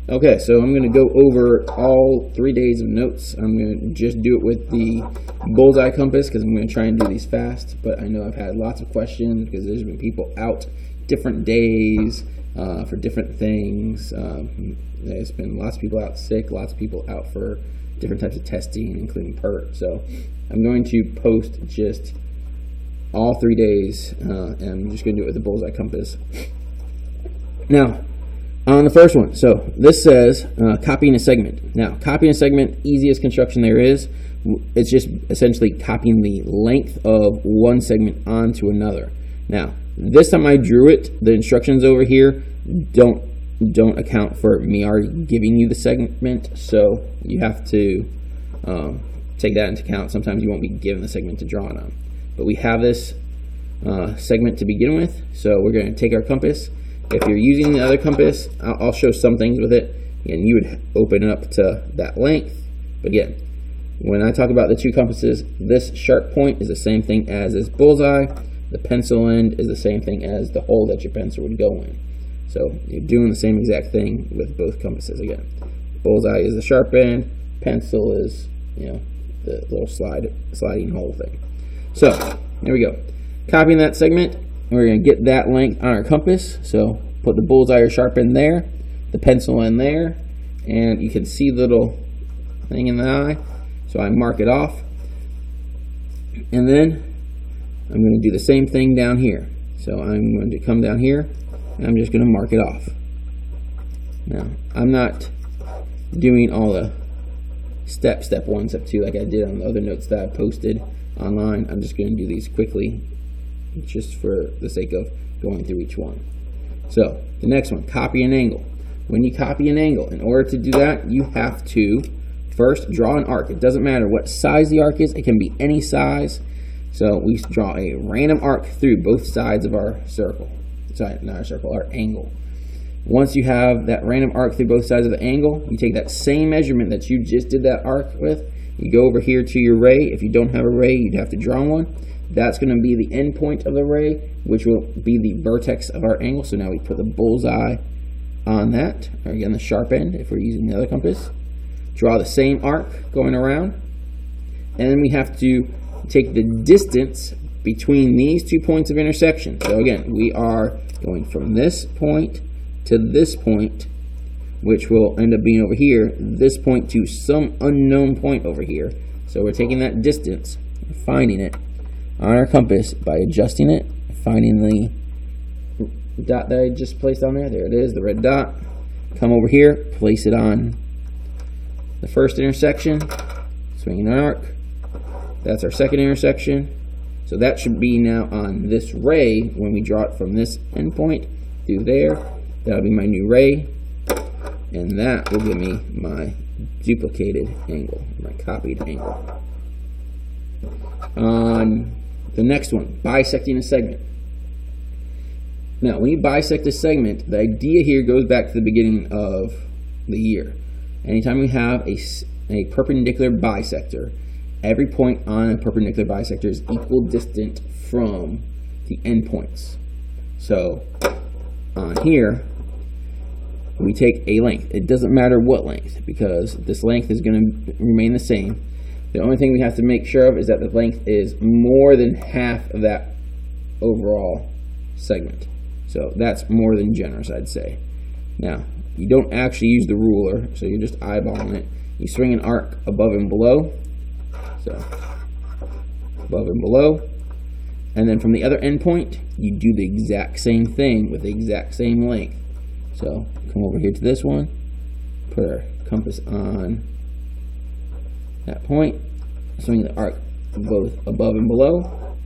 Okay, so I'm going to go over all 3 days of notes. I'm going to just do it with the bullseye compass because I'm going to try and do these fast. But I know I've had lots of questions because there's been people out different days for different things. There's been lots of people out sick, lots of people out for different types of testing, including PERT. So I'm going to post just all 3 days, and I'm just going to do it with the bullseye compass. Now, on the first one, so this says copying a segment. Now, copying a segment, easiest construction there is. It's just essentially copying the length of one segment onto another. Now, this time I drew it, the instructions over here don't account for me already giving you the segment, so you have to take that into account. Sometimes you won't be given the segment to draw it on. But we have this segment to begin with, so we're going to take our compass. If you're using the other compass, I'll show some things with it, and you would open it up to that length. But again, when I talk about the two compasses, this sharp point is the same thing as this bullseye. The pencil end is the same thing as the hole that your pencil would go in. So you're doing the same exact thing with both compasses. Again, bullseye is the sharp end, pencil is, the little sliding hole thing. So there we go. Copying that segment, we're going to get that length on our compass. So put the bullseye or sharp end there, the pencil end there, and you can see the little thing in the eye. So I mark it off, and then I'm going to do the same thing down here. So I'm going to come down here, and I'm just going to mark it off. Now, I'm not doing all the step 1, step 2 like I did on the other notes that I posted online. I'm just going to do these quickly, just for the sake of going through each one. So the next one, copy an angle. When you copy an angle, in order to do that, you have to first draw an arc. It doesn't matter what size the arc is, it can be any size. So we draw a random arc through both sides of our circle. Sorry, not our circle, our angle. Once you have that random arc through both sides of the angle, you take that same measurement that you just did that arc with, you go over here to your ray. If you don't have a ray, you'd have to draw one. That's going to be the end point of the ray, which will be the vertex of our angle. So now we put the bullseye on that, or again the sharp end if we're using the other compass. Draw the same arc going around, and then we have to take the distance between these 2 points of intersection. So again, we are going from this point to this point, which will end up being over here, this point to some unknown point over here. So we're taking that distance, finding it on our compass by adjusting it, finding the dot that I just placed on there. There it is, the red dot. Come over here, place it on the first intersection, swinging an arc. That's our second intersection. So that should be now on this ray when we draw it from this endpoint through there. That'll be my new ray, and that will give me my duplicated angle, my copied angle. On the next one, bisecting a segment. Now, when you bisect a segment, the idea here goes back to the beginning of the year. Anytime we have a perpendicular bisector, every point on a perpendicular bisector is equal distant from the endpoints. So on here, we take a length. It doesn't matter what length, because this length is going to remain the same. The only thing we have to make sure of is that the length is more than half of that overall segment. So that's more than generous, I'd say. Now, you don't actually use the ruler, so you're just eyeballing it. You swing an arc above and below. So, above and below. And then from the other endpoint, you do the exact same thing with the exact same length. So, come over here to this one, put our compass on that point, swing the arc both above and below.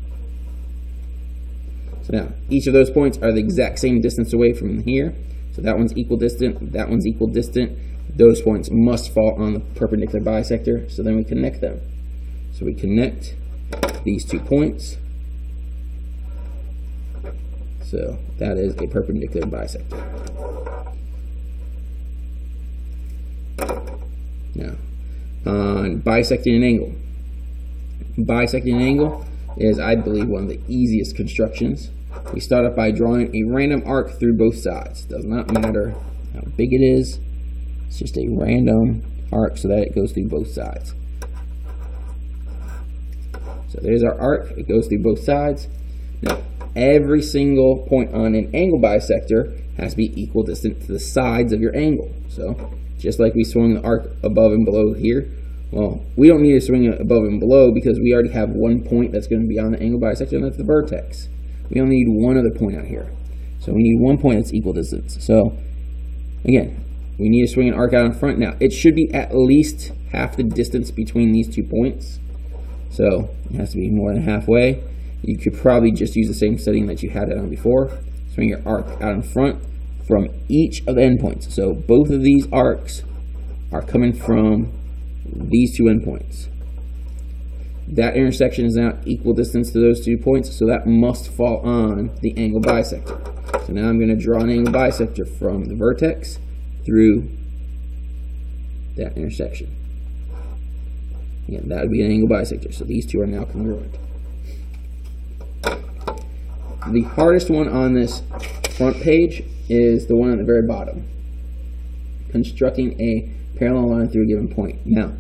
So now, each of those points are the exact same distance away from here. So that one's equal distant, that one's equal distant. Those points must fall on the perpendicular bisector, so then we connect them. So we connect these 2 points. So that is a perpendicular bisector. Now, on bisecting an angle. Bisecting an angle is, I believe, one of the easiest constructions. We start off by drawing a random arc through both sides. Does not matter how big it is. It's just a random arc so that it goes through both sides. So there's our arc. It goes through both sides. Now, every single point on an angle bisector has to be equal distance to the sides of your angle. So just like we swung the arc above and below here, well, we don't need to swing it above and below because we already have one point that's going to be on the angle bisector, and that's the vertex. We only need one other point out here. So we need one point that's equal distance. So again, we need to swing an arc out in front. Now, it should be at least half the distance between these 2 points. So it has to be more than halfway. You could probably just use the same setting that you had it on before. Swing your arc out in front from each of the endpoints. So both of these arcs are coming from these 2 endpoints. That intersection is now equal distance to those 2 points, so that must fall on the angle bisector. So now I'm going to draw an angle bisector from the vertex through that intersection. Again, that would be an angle bisector, so these 2 are now congruent. The hardest one on this front page is the one at the very bottom, constructing a parallel line through a given point. Now,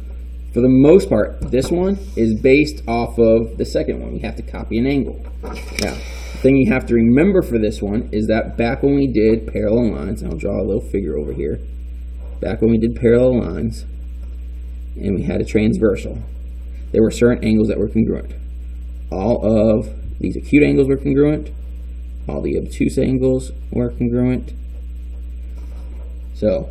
for the most part, this one is based off of the second one. We have to copy an angle. Now, the thing you have to remember for this one is that back when we did parallel lines, and I'll draw a little figure over here, back when we did parallel lines, and we had a transversal, there were certain angles that were congruent. All of these acute angles were congruent. All the obtuse angles were congruent. So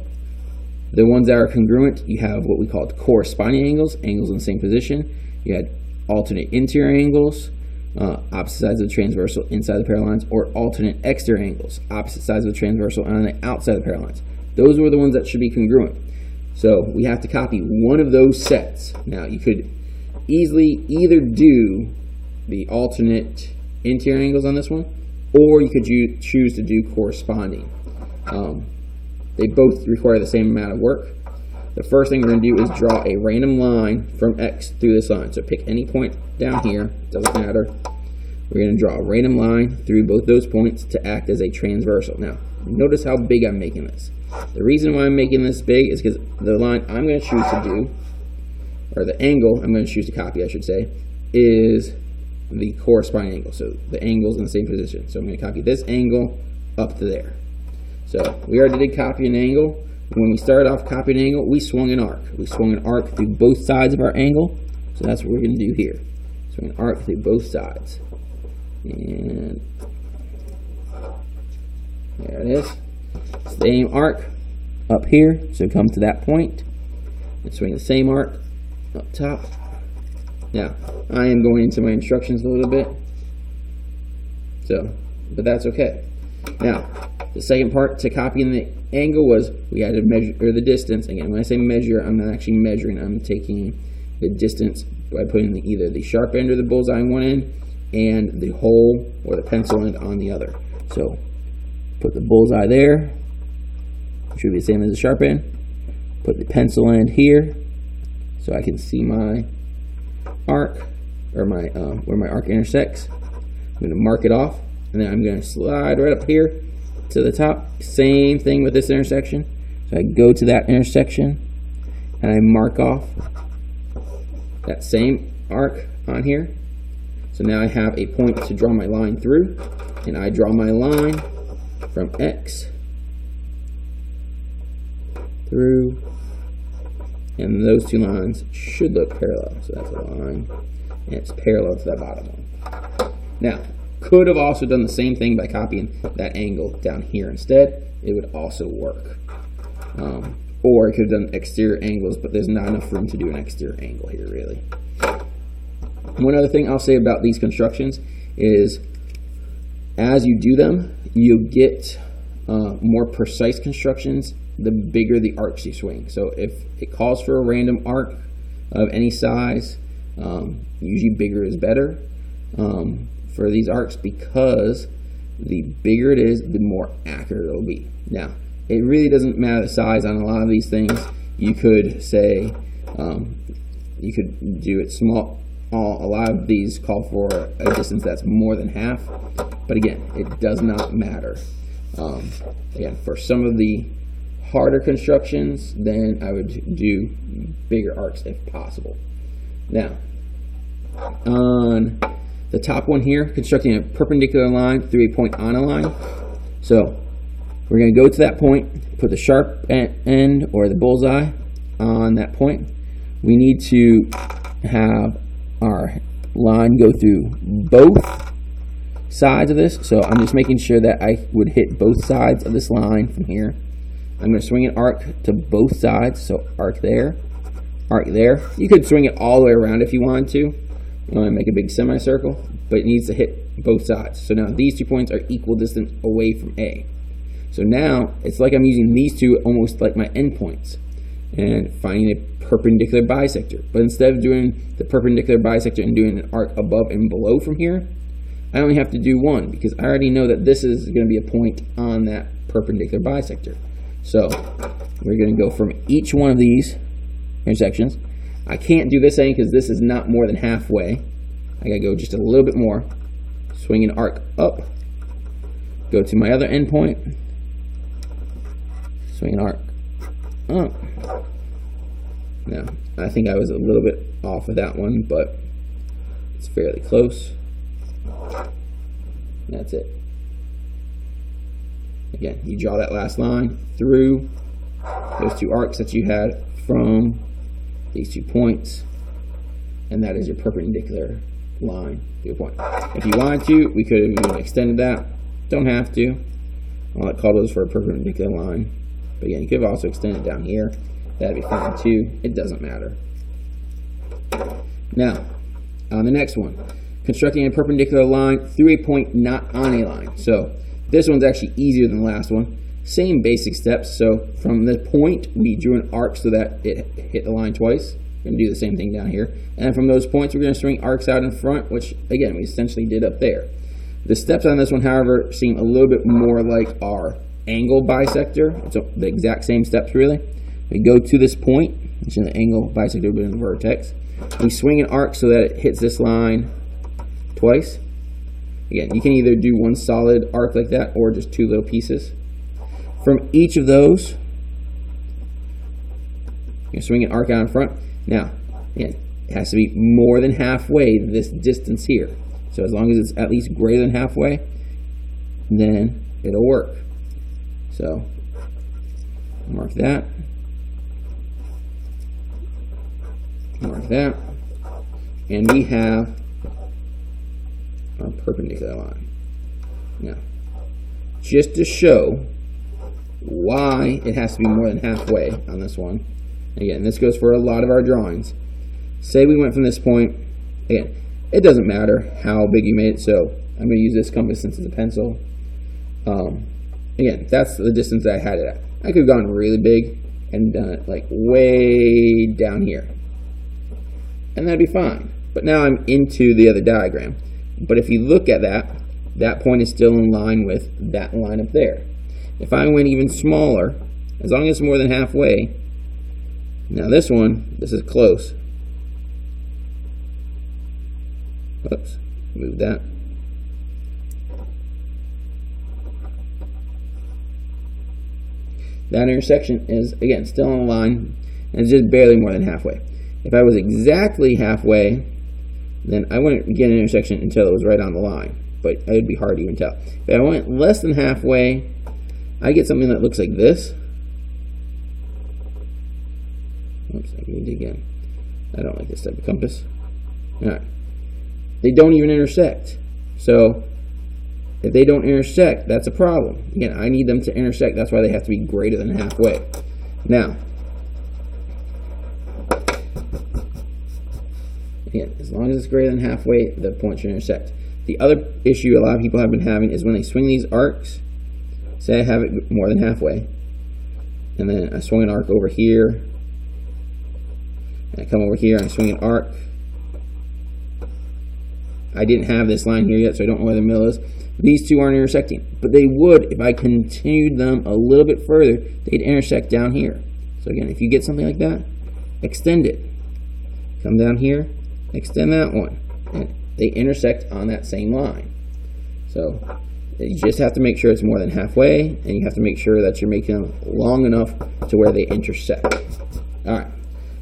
the ones that are congruent, you have what we called corresponding angles, angles in the same position. You had alternate interior angles, opposite sides of the transversal inside the parallel lines, or alternate exterior angles, opposite sides of the transversal and on the outside of the parallel lines. Those were the ones that should be congruent. So we have to copy one of those sets. Now you could easily either do the alternate interior angles on this one, or you could choose to do corresponding. They both require the same amount of work. The first thing we're going to do is draw a random line from X through this line. So pick any point down here, doesn't matter. We're going to draw a random line through both those points to act as a transversal. Now, notice how big I'm making this. The reason why I'm making this big is because the line I'm going to choose to do, or the angle I'm going to choose to copy, I should say, is the corresponding angle. So the angle's in the same position. So I'm going to copy this angle up to there. So we already did copy an angle. When we started off copying an angle, we swung an arc. We swung an arc through both sides of our angle. So that's what we're going to do here. Swing an arc through both sides. And there it is. Same arc up here. So come to that point and swing the same arc up top. Now, I am going into my instructions a little bit. But that's okay. Now, the second part to copying the angle was we had to measure the distance. Again, when I say measure, I'm not actually measuring. I'm taking the distance by putting either the sharp end or the bullseye on one end and the hole or the pencil end on the other. So put the bullseye there, which would be the same as the sharp end. Put the pencil end here so I can see my arc, or my where my arc intersects. I'm going to mark it off, and then I'm going to slide right up here to the top. Same thing with this intersection. So I go to that intersection and I mark off that same arc on here. So now I have a point to draw my line through, and I draw my line from X through, and those two lines should look parallel. So that's a line, and it's parallel to that bottom one. Now, could have also done the same thing by copying that angle down here instead. It would also work. Or I could have done exterior angles, but there's not enough room to do an exterior angle here, really. One other thing I'll say about these constructions is as you do them, you'll get more precise constructions the bigger the arcs you swing. So if it calls for a random arc of any size, usually bigger is better for these arcs, because the bigger it is, the more accurate it'll be. Now, it really doesn't matter the size on a lot of these things. You could say, you could do it small. A lot of these call for a distance that's more than half, but again, it does not matter. Again, for some of the harder constructions, then I would do bigger arcs if possible. Now, on the top one here, constructing a perpendicular line through a point on a line. So we're going to go to that point, put the sharp end or the bullseye on that point. We need to have our line go through both sides of this. So I'm just making sure that I would hit both sides of this line from here. I'm going to swing an arc to both sides. So arc there, arc there. You could swing it all the way around if you wanted to. You want to make a big semicircle, but it needs to hit both sides. So now these 2 points are equal distance away from A. So now it's like I'm using these two almost like my endpoints and finding a perpendicular bisector. But instead of doing the perpendicular bisector and doing an arc above and below from here, I only have to do one because I already know that this is going to be a point on that perpendicular bisector. So we're going to go from each one of these intersections. I can't do this end because this is not more than halfway. I got to go just a little bit more. Swing an arc up. Go to my other endpoint. Swing an arc up. Now, I think I was a little bit off with that one, but it's fairly close. That's it. Again, you draw that last line through those two arcs that you had from these 2 points, and that is your perpendicular line to a point. If you wanted to, we could have even extended that. Don't have to. All it called was for a perpendicular line. But again, you could have also extended down here. That'd be fine too. It doesn't matter. Now, on the next one, constructing a perpendicular line through a point not on a line. So this one's actually easier than the last one. Same basic steps. So from the point, we drew an arc so that it hit the line twice. We're going to do the same thing down here. And from those points, we're going to swing arcs out in front, which again, we essentially did up there. The steps on this one, however, seem a little bit more like our angle bisector. It's the exact same steps, really. We go to this point, which is the angle bisector within the vertex. We swing an arc so that it hits this line twice. Again, you can either do one solid arc like that or just two little pieces. From each of those, you swing an arc out in front. Now, again, it has to be more than halfway this distance here. So as long as it's at least greater than halfway, then it'll work. So mark that. Mark that. And we have our perpendicular line. Now, just to show why it has to be more than halfway on this one. Again, this goes for a lot of our drawings. Say we went from this point, again, it doesn't matter how big you made it, so I'm going to use this compass since it's a pencil. Again, that's the distance that I had it at. I could have gone really big and done it like way down here. And that'd be fine. But now I'm into the other diagram. But if you look at that, that point is still in line with that line up there. If I went even smaller, as long as it's more than halfway, now this one, this is close. Oops, move that. That intersection is, again, still on a line, and it's just barely more than halfway. If I was exactly halfway, then I wouldn't get an intersection until it was right on the line, but it would be hard to even tell. If I went less than halfway, I get something that looks like this. Oops, I moved it again. I don't like this type of compass. Alright. They don't even intersect. So, if they don't intersect, that's a problem. Again, I need them to intersect. That's why they have to be greater than halfway. Now, again, as long as it's greater than halfway, the point should intersect. The other issue a lot of people have been having is when they swing these arcs, say I have it more than halfway, and then I swing an arc over here, and I come over here and I swing an arc. I didn't have this line here yet, so I don't know where the middle is. These two aren't intersecting, but they would if I continued them a little bit further. They'd intersect down here. So again, if you get something like that, extend it. Come down here, extend that one, and they intersect on that same line. So You just have to make sure it's more than halfway, and you have to make sure that you're making them long enough to where they intersect. All right.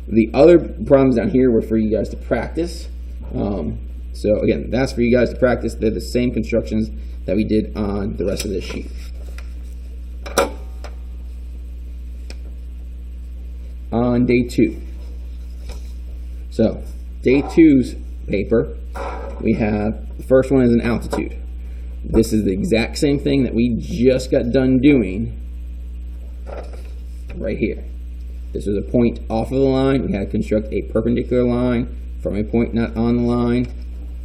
The other problems down here were for you guys to practice. So again, that's for you guys to practice. They're the same constructions that we did on the rest of this sheet. On day 2. So day 2's paper, we have, the first one is an altitude. This is the exact same thing that we just got done doing right here. This was a point off of the line. We had to construct a perpendicular line from a point not on the line.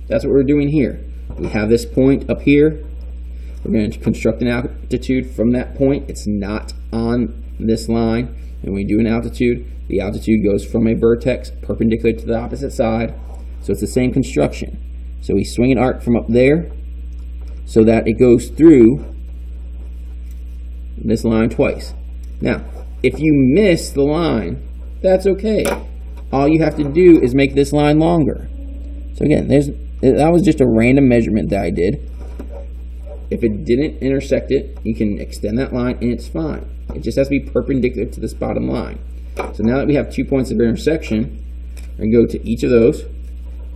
That's what we're doing here. We have this point up here. We're going to construct an altitude from that point. It's not on this line. And when we do an altitude, the altitude goes from a vertex perpendicular to the opposite side. So it's the same construction. So we swing an arc from up there so that it goes through this line twice. Now, if you miss the line, that's okay. All you have to do is make this line longer. So again, that was just a random measurement that I did. If it didn't intersect it, you can extend that line and it's fine. It just has to be perpendicular to this bottom line. So now that we have 2 points of intersection, we're going to go to each of those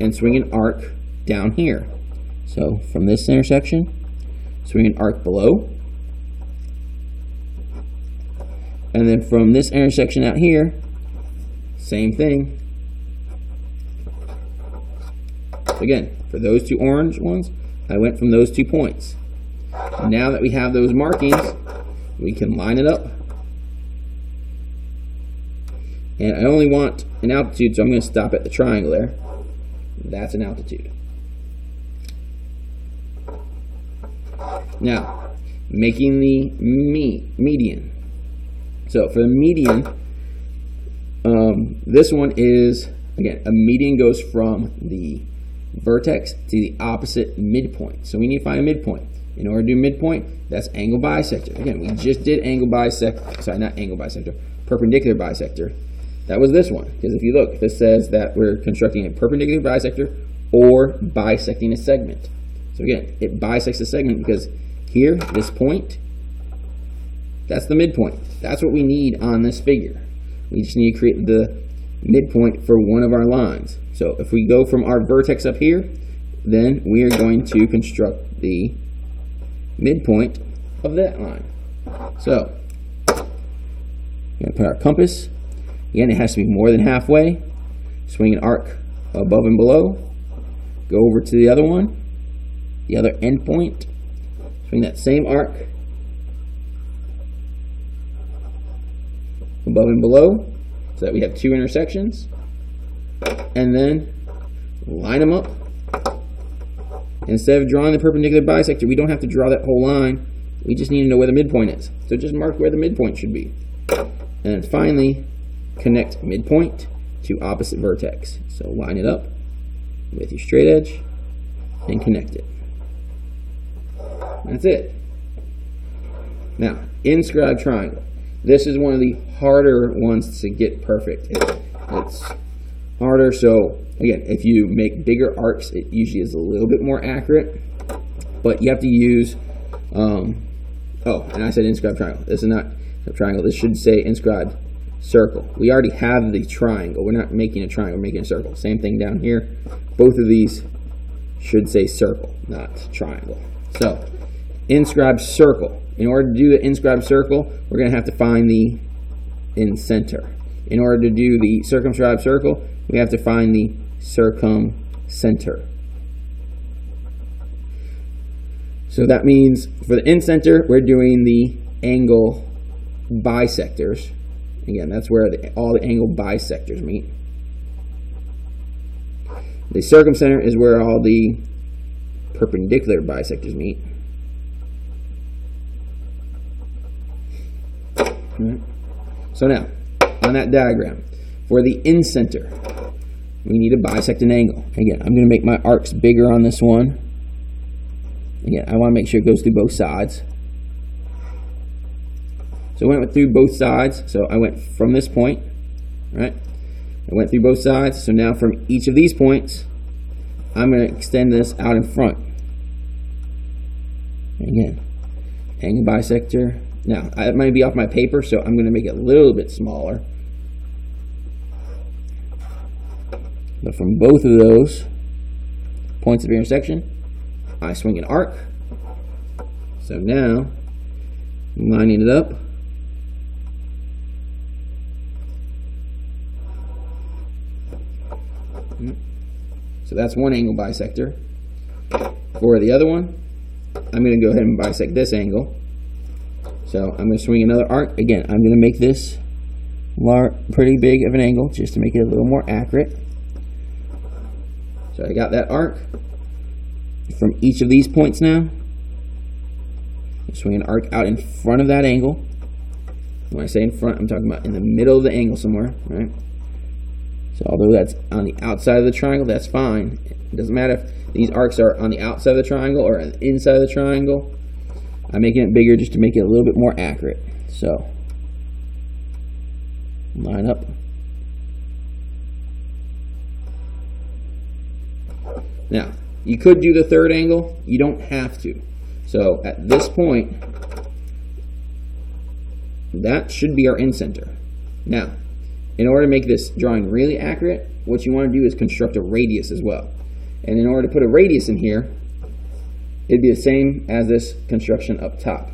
and swing an arc down here. So from this intersection, swing an arc below. And then from this intersection out here, same thing. So again, for those 2 orange ones, I went from those 2 points. Now that we have those markings, we can line it up. And I only want an altitude, so I'm going to stop at the triangle there. That's an altitude. Now, making the median. So for the median, this one is, again, a median goes from the vertex to the opposite midpoint. So we need to find a midpoint. In order to do midpoint, that's angle bisector. Again, we just did angle bisector. Sorry, not angle bisector. Perpendicular bisector. That was this one. Because if you look, this says that we're constructing a perpendicular bisector or bisecting a segment. So again, it bisects a segment because here, this point, that's the midpoint. That's what we need on this figure. We just need to create the midpoint for one of our lines. So if we go from our vertex up here, then we are going to construct the midpoint of that line. So we're going to put our compass. Again, it has to be more than halfway. Swing an arc above and below. Go over to the other one, the other end point. Swing that same arc above and below so that we have 2 intersections. And then line them up. Instead of drawing the perpendicular bisector, we don't have to draw that whole line. We just need to know where the midpoint is. So just mark where the midpoint should be. And then finally, connect midpoint to opposite vertex. So line it up with your straight edge and connect it. That's it. Now, inscribed triangle. This is one of the harder ones to get perfect. It's harder, so again, if you make bigger arcs, it usually is a little bit more accurate, but you have to use, oh, and I said inscribed triangle. This is not a triangle. This should say inscribed circle. We already have the triangle. We're not making a triangle, we're making a circle. Same thing down here. Both of these should say circle, not triangle. So, inscribed circle. In order to do the inscribed circle, we're going to have to find the in center. In order to do the circumscribed circle, we have to find the circumcenter. So that means for the in-center, we're doing the angle bisectors. Again, that's where all the angle bisectors meet. The circumcenter is where all the perpendicular bisectors meet. Right. So now, on that diagram, for the in-center, we need to bisect an angle. Again, I'm going to make my arcs bigger on this one. Again, I want to make sure it goes through both sides. So I went through both sides. So I went from this point, right? I went through both sides. So now from each of these points, I'm going to extend this out in front. Again, angle bisector. Now, it might be off my paper, so I'm going to make it a little bit smaller. But from both of those points of intersection, I swing an arc. So now, I'm lining it up. So that's one angle bisector. For the other one, I'm going to go ahead and bisect this angle. So I'm going to swing another arc. Again, I'm going to make this pretty big of an angle just to make it a little more accurate. So I got that arc. From each of these points now, I'm swinging an arc out in front of that angle. When I say in front, I'm talking about in the middle of the angle somewhere, right? So although that's on the outside of the triangle, that's fine. It doesn't matter if these arcs are on the outside of the triangle or on the inside of the triangle. I'm making it bigger just to make it a little bit more accurate. So, line up. Now, you could do the third angle. You don't have to. So, at this point, that should be our in-center. Now, in order to make this drawing really accurate, what you want to do is construct a radius as well. And in order to put a radius in here, it'd be the same as this construction up top.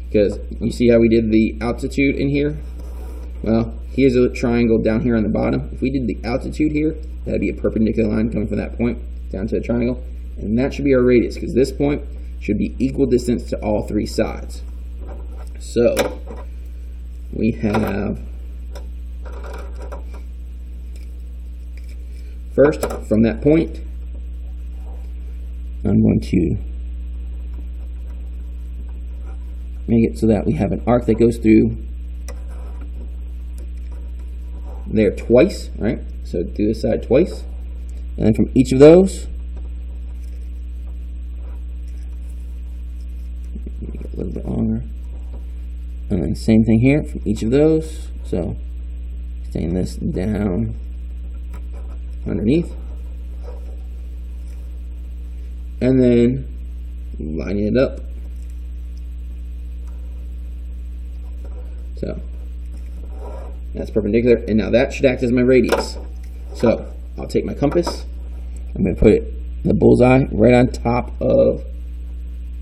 Because you see how we did the altitude in here? Well, here's a triangle down here on the bottom. If we did the altitude here, that'd be a perpendicular line coming from that point down to the triangle. And that should be our radius, because this point should be equal distance to all three sides. So, we have... First, from that point, I'm going to make it so that we have an arc that goes through there twice, right? So do this side twice. And then from each of those, make it a little bit longer. And then same thing here from each of those. So extend this down underneath, and then lining it up. So that's perpendicular, and now that should act as my radius. So I'll take my compass. I'm going to put the bullseye right on top of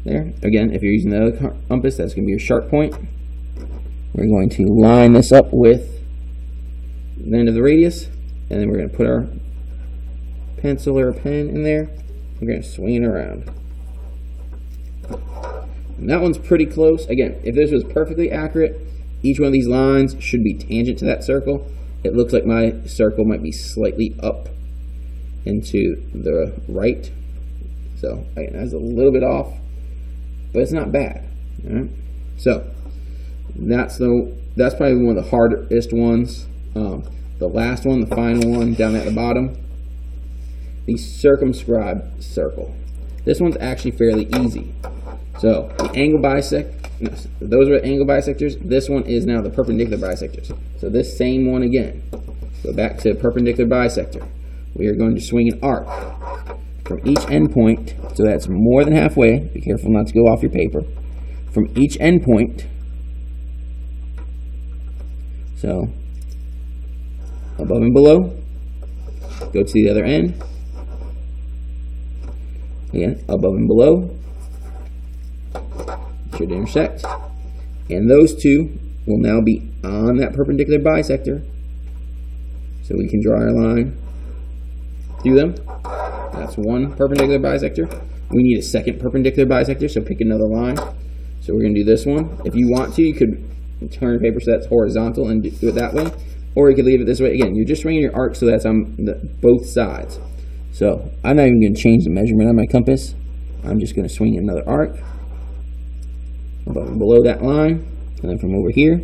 there. Again, if you're using the other compass, that's going to be your sharp point. We're going to line this up with the end of the radius, and then we're going to put our pencil or a pen in there. We're going to swing it around. And that one's pretty close. Again, if this was perfectly accurate, each one of these lines should be tangent to that circle. It looks like my circle might be slightly up into the right. So again, that's a little bit off, but it's not bad. All right? So that's probably one of the hardest ones. The last one, the final one down at the bottom, the circumscribed circle. This one's actually fairly easy. So the angle bisect, those are angle bisectors. This one is now the perpendicular bisectors. So this same one again. Go back to perpendicular bisector. We are going to swing an arc from each endpoint, so that's more than halfway. Be careful not to go off your paper. From each endpoint, so above and below, go to the other end. Again, above and below should intersect. And those two will now be on that perpendicular bisector. So we can draw our line through them. That's one perpendicular bisector. We need a second perpendicular bisector, so pick another line. So we're going to do this one. If you want to, you could turn your paper so that's horizontal and do it that way. Or you could leave it this way. Again, you're just swinging your arc so that's on both sides. So I'm not even going to change the measurement on my compass. I'm just going to swing another arc above and below that line, and then from over here,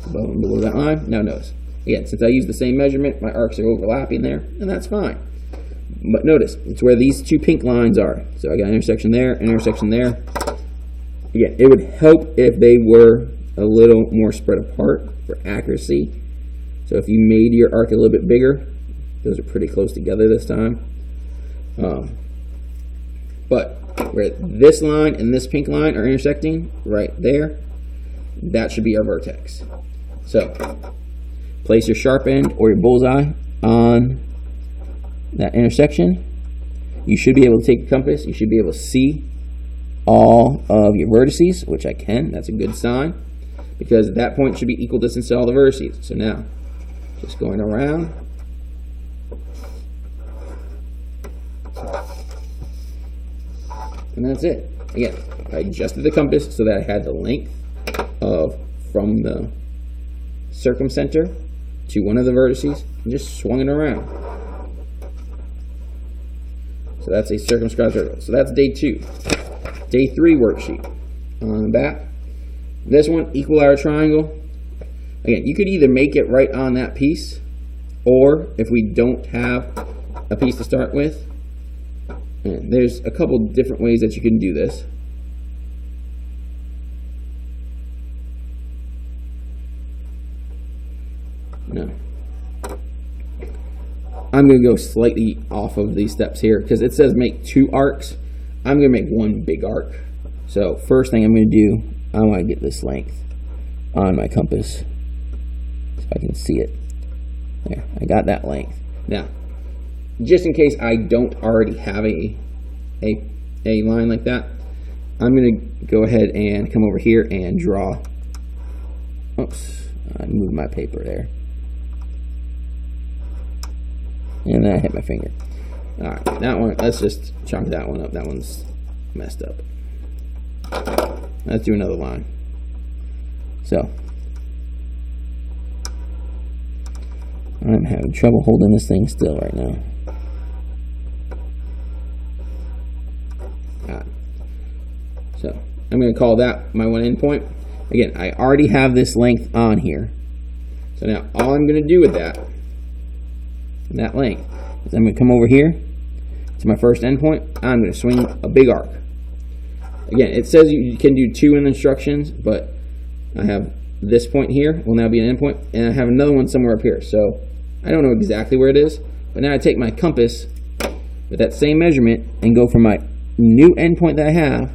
above and below that line. Now notice, again, since I use the same measurement, my arcs are overlapping there, and that's fine. But notice, it's where these two pink lines are. So I got an intersection there, an intersection there. Again, it would help if they were a little more spread apart for accuracy. So if you made your arc a little bit bigger, Those are pretty close together this time. But where this line and this pink line are intersecting, right there, that should be our vertex. So place your sharp end or your bullseye on that intersection. You should be able to take a compass. You should be able to see all of your vertices, which I can. That's a good sign, because that point should be equal distance to all the vertices. So now, just going around. And that's it. Again, I adjusted the compass so that I had the length from the circumcenter to one of the vertices, and just swung it around. So that's a circumscribed circle. So that's day 2. Day 3 worksheet. On the back, this one, equilateral triangle. Again, you could either make it right on that piece, or if we don't have a piece to start with, and there's a couple different ways that you can do this. No. I'm going to go slightly off of these steps here because it says make 2 arcs. I'm going to make 1 big arc. So first thing I'm going to do, I want to get this length on my compass so I can see it. There, I got that length. Now, just in case I don't already have a line like that, I'm going to go ahead and come over here and draw. Oops, I moved my paper there. And then I hit my finger. Alright, that one, let's just chunk that one up. That one's messed up. Let's do another line. So, I'm having trouble holding this thing still right now. Alright. So, I'm going to call that my one endpoint. Again, I already have this length on here. So now, all I'm going to do with that length is I'm going to come over here to my first endpoint. I'm going to swing a big arc. Again, it says you can do 2 in the instructions, but I have this point here will now be an endpoint, and I have another one somewhere up here. So I don't know exactly where it is, but now I take my compass with that same measurement and go from my new endpoint that I have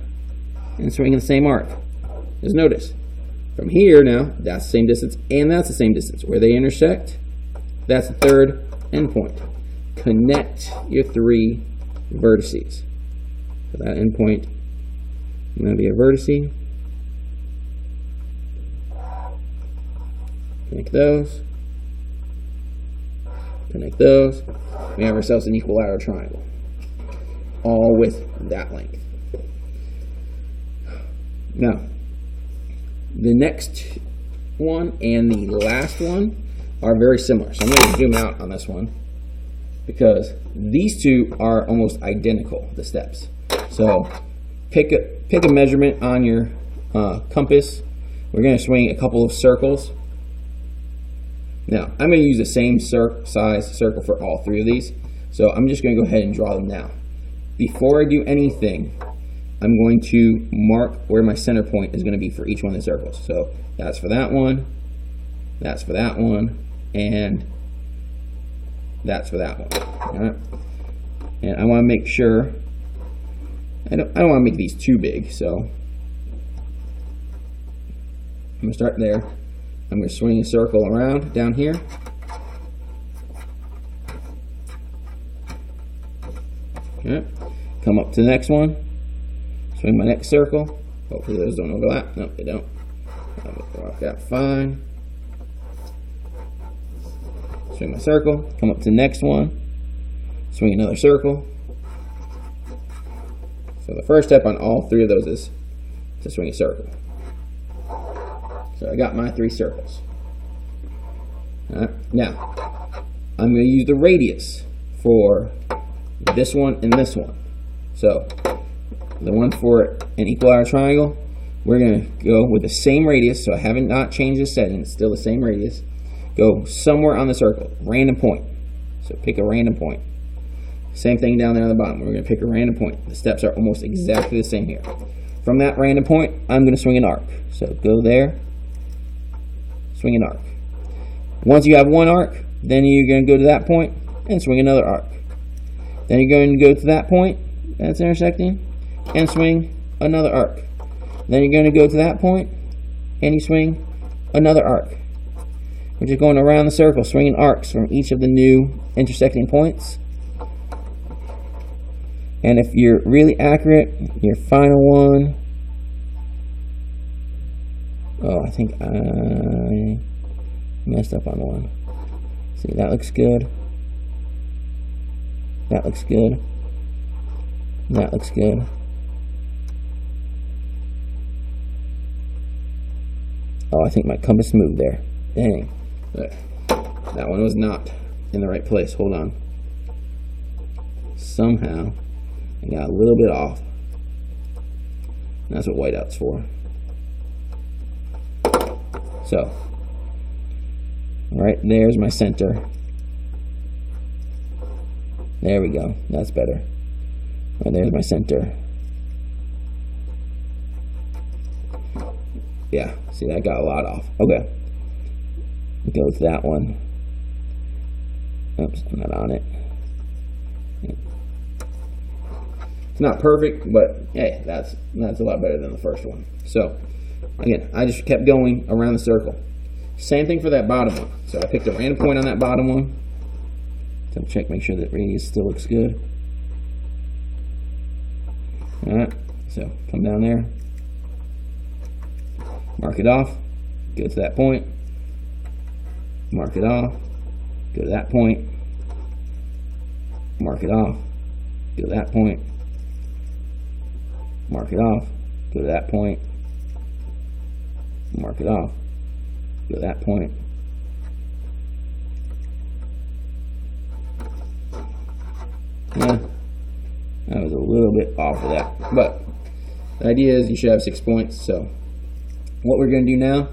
and swing the same arc. Just notice, from here now, that's the same distance, and that's the same distance. Where they intersect, that's the third endpoint. Connect your 3 vertices. So that endpoint is going to be a vertice. Connect those. Connect those. We have ourselves an equilateral triangle. All with that length. Now, the next one and the last one are very similar. So I'm going to zoom out on this one because these 2 are almost identical, the steps. So pick a measurement on your compass. We're going to swing a couple of circles. Now, I'm going to use the same size circle for all 3 of these. So I'm just going to go ahead and draw them now. Before I do anything, I'm going to mark where my center point is going to be for each one of the circles. So that's for that one, that's for that one, and that's for that one. All right? And I want to make sure, I don't want to make these too big, so I'm going to start there. I'm going to swing a circle around down here. Okay. Come up to the next one. Swing my next circle. Hopefully those don't overlap. Nope, they don't. I'll walk that fine. Swing my circle. Come up to the next one. Swing another circle. So the first step on all 3 of those is to swing a circle. So I got my 3 circles. All right. Now, I'm going to use the radius for this one and this one. So the one for an equilateral triangle, we're going to go with the same radius. So I haven't not changed the setting. It's still the same radius. Go somewhere on the circle. Random point. So pick a random point. Same thing down there on the bottom. We're going to pick a random point. The steps are almost exactly the same here. From that random point, I'm going to swing an arc. So go there. Swing an arc. Once you have one arc, then you're going to go to that point, and swing another arc. Then you're going to go to that point that's intersecting and swing another arc. Then you're going to go to that point and you swing another arc. We're just going around the circle, swinging arcs from each of the new intersecting points. And if you're really accurate, your final one, oh, I think I messed up on one. See, that looks good. That looks good. That looks good. Oh, I think my compass moved there. Dang. That one was not in the right place. Hold on. Somehow, I got a little bit off. That's what whiteout's for. So, right there's my center. There we go. That's better. And there's my center. Yeah, see, that got a lot off. Okay. Go with that one. Oops, I'm not on it. It's not perfect, but hey, that's a lot better than the first one. So, again, I just kept going around the circle. Same thing for that bottom one. So I picked a random point on that bottom one. Double check, make sure that radius still looks good. Alright, so come down there. Mark it off. Go to that point. Mark it off. Go to that point. Mark it off. Go to that point. Mark it off. Go to that point. Mark it off. Go to that point. Yeah, that was a little bit off of that. But the idea is you should have 6 points. So what we're going to do now,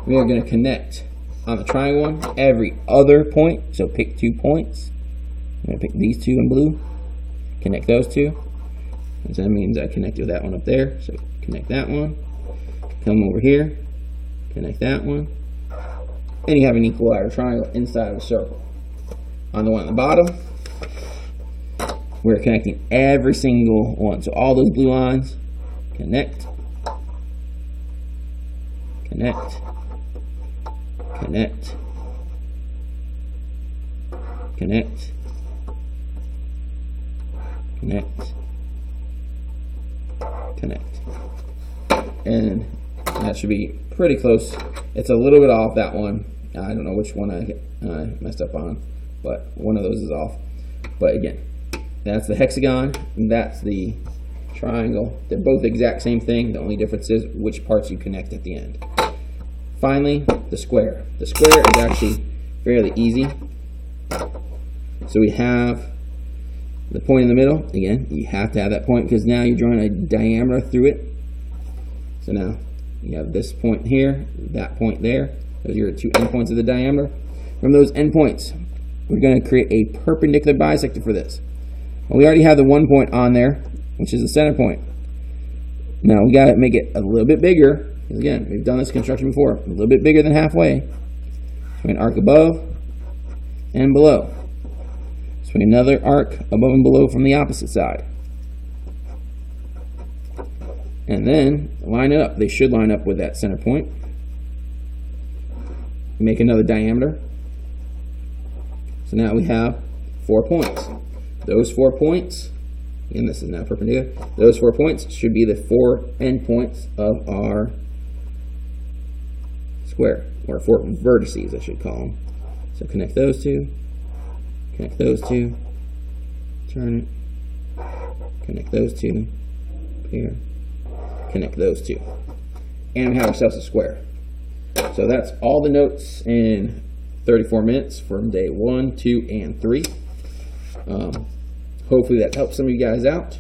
we are going to connect on the triangle one every other point. So pick 2 points. I'm going to pick these 2 in blue. Connect those 2. And so that means I connected with that one up there. So connect that one. Come over here. Connect that one. And you have an equilateral triangle inside of a circle. On the one at the bottom, we're connecting every single one. So all those blue lines, connect, connect, connect, connect, connect, connect. And that should be pretty close. It's a little bit off, that one. I don't know which one I messed up on, but one of those is off. But again, that's the hexagon, and that's the triangle. They're both the exact same thing. The only difference is which parts you connect at the end. Finally, the square. The square is actually fairly easy. So we have the point in the middle. Again, you have to have that point because now you're drawing a diameter through it. So now you have this point here, that point there. Those are your 2 endpoints of the diameter. From those endpoints, we're going to create a perpendicular bisector for this. Well, we already have the 1 point on there, which is the center point. Now we got to make it a little bit bigger. Because again, we've done this construction before. A little bit bigger than halfway. Swing an arc above and below. Swing another arc above and below from the opposite side. And then line it up. They should line up with that center point. Make another diameter. So now we have 4 points. Those 4 points, and this is now perpendicular, those 4 points should be the 4 endpoints of our square, or 4 vertices, I should call them. So connect those 2, connect those 2, turn it, connect those 2, here, connect those 2. And we have ourselves a square. So that's all the notes in 34 minutes from day 1, 2, and 3. Hopefully that helps some of you guys out.